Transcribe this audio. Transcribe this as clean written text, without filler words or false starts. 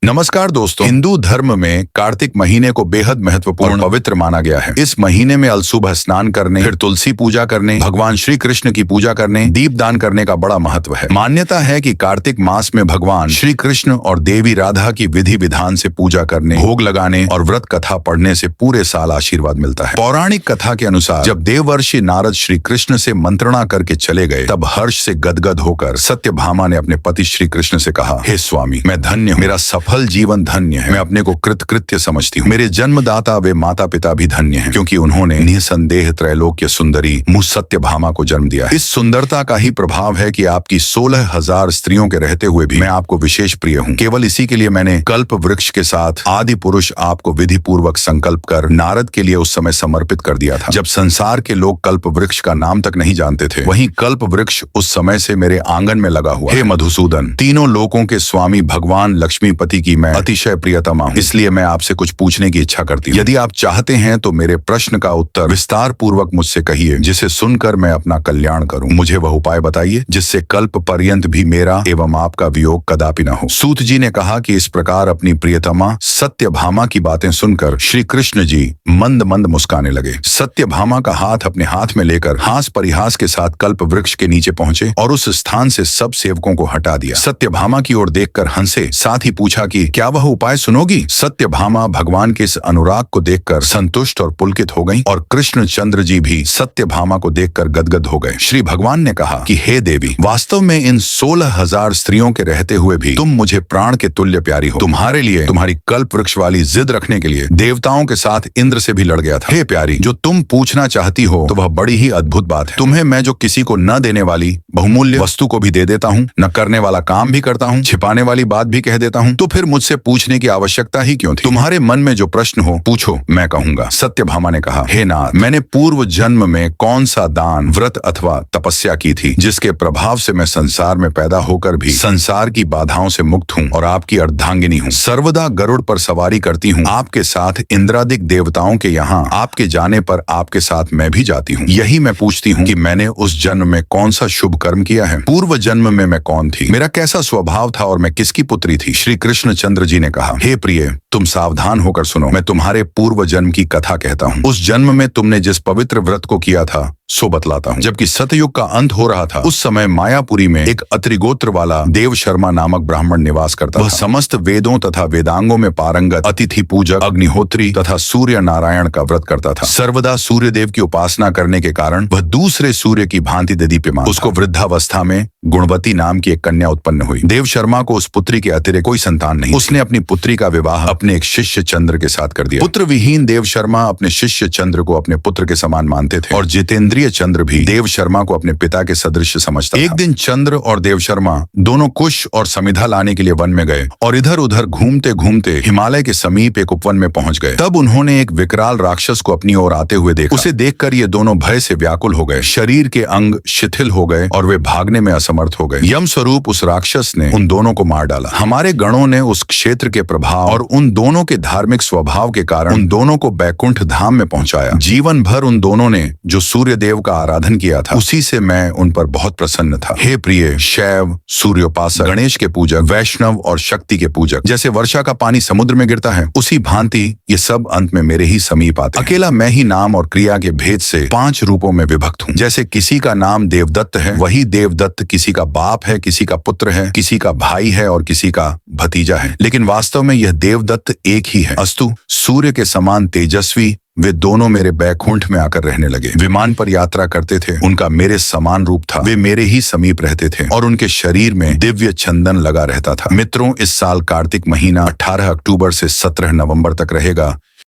नमस्कार दोस्तों, हिंदू धर्म में कार्तिक महीने को बेहद महत्वपूर्ण और पवित्र माना गया है। इस महीने में अलसुबह स्नान करने, फिर तुलसी पूजा करने, भगवान श्री कृष्ण की पूजा करने, दीप दान करने का बड़ा महत्व है। मान्यता है कि कार्तिक मास में भगवान श्री कृष्ण और देवी राधा की विधि विधान से पूजा करने, भोग लगाने और व्रत कथा पढ़ने से पूरे साल आशीर्वाद मिलता है। पौराणिक कथा के अनुसार जब देवर्षि नारद श्री कृष्ण से मंत्रणा करके चले गए, तब हर्ष से गदगद होकर सत्यभामा ने अपने पति श्री कृष्ण से कहा, हे स्वामी, मैं धन्य हूँ, मेरा सफल जीवन धन्य है। मैं अपने को कृतकृत्य समझती हूँ। मेरे जन्मदाता वे माता पिता भी धन्य हैं, क्योंकि उन्होंने निसंदेह त्रैलोक्य सुंदरी मुझ सत्यभामा को जन्म दिया। इस सुंदरता का ही प्रभाव है कि आपकी 16,000 स्त्रियों के रहते हुए भी मैं आपको विशेष प्रिय हूँ। केवल इसी के लिए मैंने कल्प वृक्ष के साथ आदि पुरुष आपको विधि पूर्वक संकल्प कर नारद के लिए उस समय समर्पित कर दिया था, जब संसार के लोग कल्प वृक्ष का नाम तक नहीं जानते थे। वहीं कल्प वृक्ष उस समय से मेरे आंगन में लगा हुआ। हे मधुसूदन, तीनों लोकों के स्वामी भगवान लक्ष्मीपति की मैं अतिशय प्रियतमा हूँ, इसलिए मैं आपसे कुछ पूछने की इच्छा करती हूँ। यदि आप चाहते हैं तो मेरे प्रश्न का उत्तर विस्तार पूर्वक मुझसे कहिए, जिसे सुनकर मैं अपना कल्याण करूँ। मुझे वह उपाय बताइए जिससे कल्प पर्यंत भी मेरा एवं आपका वियोग कदापि न हो। सूत जी ने कहा कि इस प्रकार अपनी प्रियतमा सत्यभामा की बातें सुनकर श्री कृष्ण जी मंद मंद मुस्काने लगे। सत्यभामा का हाथ अपने हाथ में लेकर हास परिहास के साथ कल्प वृक्ष के नीचे पहुंचे और उस स्थान से सब सेवकों को हटा दिया। सत्यभामा की ओर देखकर हंसे, साथ ही पूछा कि क्या वह उपाय सुनोगी? सत्यभामा भगवान के इस अनुराग को देखकर संतुष्ट और पुलकित हो गईं और कृष्णचंद्र जी भी सत्यभामा को देखकर गदगद हो गए। श्री भगवान ने कहा कि हे देवी, वास्तव में इन 16,000 स्त्रियों के रहते हुए भी तुम मुझे प्राण के तुल्य प्यारी हो। तुम्हारे लिए तुम्हारी कल्प वृक्ष वाली जिद रखने के लिए देवताओं के साथ इंद्र से भी लड़ गया था। हे प्यारी, जो तुम पूछना चाहती हो तो वह बड़ी ही अद्भुत बात है। तुम्हें मैं जो किसी को न देने वाली बहुमूल्य वस्तु को भी दे देता हूँ, न करने वाला काम भी करता हूँ, छिपाने वाली बात भी कह देता हूँ, तो फिर मुझसे पूछने की आवश्यकता ही क्यों थी? तुम्हारे मन में जो प्रश्न हो पूछो, मैं कहूंगा। सत्यभामा ने कहा, हे नाथ, मैंने पूर्व जन्म में कौन सा दान, व्रत अथवा तपस्या की थी जिसके प्रभाव से मैं संसार में पैदा होकर भी संसार की बाधाओं से मुक्त हूँ और आपकी अर्धांगिनी हूँ। सर्वदा गरुड़ पर सवारी करती हूँ आपके साथ, इंद्रादिक देवताओं के यहाँ आपके जाने पर आपके साथ मैं भी जाती हूँ। यही मैं पूछती हूँ कि मैंने उस जन्म में कौन सा शुभ कर्म किया है? पूर्व जन्म में मैं कौन थी? मेरा कैसा स्वभाव था और मैं किसकी पुत्री थी? श्री कृष्णचंद्र जी ने कहा, हे प्रिय, तुम सावधान होकर सुनो। मैं तुम्हारे पूर्व जन्म की कथा कहता हूँ। उस जन्म में तुमने जिस पवित्र व्रत को किया था सो बतलाता हूँ। जबकि सतयुग का अंत हो रहा था, उस समय मायापुरी में एक अत्रिगोत्र वाला देव शर्मा नामक ब्राह्मण निवास करता था। वह समस्त वेदों तथा वेदांगों में पारंगत, अतिथि पूजक, अग्निहोत्री तथा सूर्य नारायण का व्रत करता था। सर्वदा सूर्य देव की उपासना करने के कारण वह दूसरे सूर्य की भांति दीप्यमान। उसको वृद्धावस्था में गुणवती नाम की एक कन्या उत्पन्न हुई। देव शर्मा को उस पुत्री के अतिरिक्त कोई संतान नहीं। उसने अपनी पुत्री का विवाह अपने एक शिष्य चंद्र के साथ कर दिया। पुत्र विहीन देव शर्मा अपने शिष्य चंद्र को अपने पुत्र के समान मानते थे और जितेंद्रिय चंद्र भी देव शर्मा को अपने पिता के सदृश समझता था। एक दिन चंद्र और देव शर्मा दोनों कुश और समिधा लाने के लिए वन में गए और इधर उधर घूमते घूमते हिमालय के समीप एक उपवन में पहुंच गए। तब उन्होंने एक विकराल राक्षस को अपनी ओर आते हुए देखा। उसे देखकर ये दोनों भय से व्याकुल हो गए। शरीर के अंग शिथिल हो गए और वे भागने में असमर्थ हो गए। यम स्वरूप उस राक्षस ने उन दोनों को मार डाला। हमारे गणों ने उस क्षेत्र के प्रभाव और उन दोनों के धार्मिक स्वभाव के कारण उन दोनों को बैकुंठ धाम में पहुंचाया। जीवन भर उन दोनों ने जो सूर्य देव का आराधन किया था, उसी से मैं उन पर बहुत प्रसन्न था। हे प्रिय, शैव, सूर्योपासक, गणेश के पूजक, वैष्णव और शक्ति के पूजक, जैसे वर्षा का पानी समुद्र में गिरता है, उसी भांति ये सब अंत में मेरे ही समीप आते हैं। अकेला मैं ही नाम और क्रिया के भेद से 5 रूपों में विभक्त हूँ। जैसे किसी का नाम देवदत्त है, वही देवदत्त किसी का बाप है, किसी का पुत्र है, किसी का भाई है और किसी का भतीजा है, लेकिन वास्तव में यह देवदत्त एक ही है। अस्तु, सूर्य के समान तेजस्वी वे दोनों मेरे बैकुंठ में आकर रहने लगे। विमान पर यात्रा करते थे, उनका मेरे समान रूप था। वे मेरे ही समीप रहते थे और उनके शरीर में दिव्य चंदन लगा रहता था। मित्रों, इस साल कार्तिक महीना 18 अक्टूबर से 17 नवंबर तक रहेगा।